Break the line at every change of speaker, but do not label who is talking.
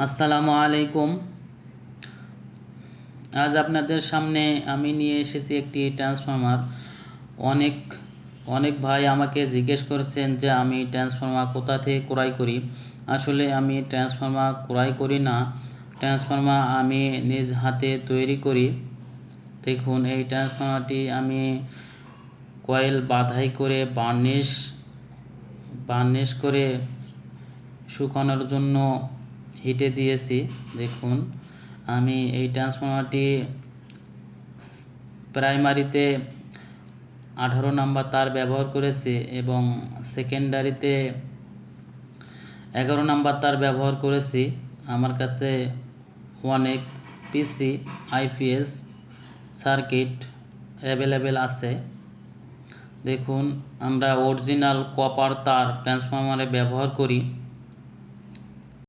আসসালামু আলাইকুম। আজ আপনাদের সামনে আমি নিয়ে এসেছি একটি ট্রান্সফরমার। অনেক অনেক ভাই আমাকে জিজ্ঞেস করেছেন যে আমি ট্রান্সফরমার কোথা থেকে ক্রয় করি। আসলে আমি ট্রান্সফরমার ক্রয় করি না, ট্রান্সফরমার আমি নিজ হাতে তৈরি করি। দেখুন, এই ট্রান্সফরমারটি আমি কয়েল বাঁধাই করে বার্নিশ করে শুকানোর জন্য হিটে দিয়েছি। দেখুন, আমি এই ট্রান্সফরমারটি প্রাইমারিতে 18 নাম্বার তার ব্যবহার করেছি এবং সেকেন্ডারিতে 11 নাম্বার তার ব্যবহার করেছি। আমার কাছে অনেক পিসি আইপিএস সার্কিট অ্যাভেলেবেল আছে। দেখুন, আমরা অরিজিনাল কপার তার ট্রান্সফরমারে ব্যবহার করি।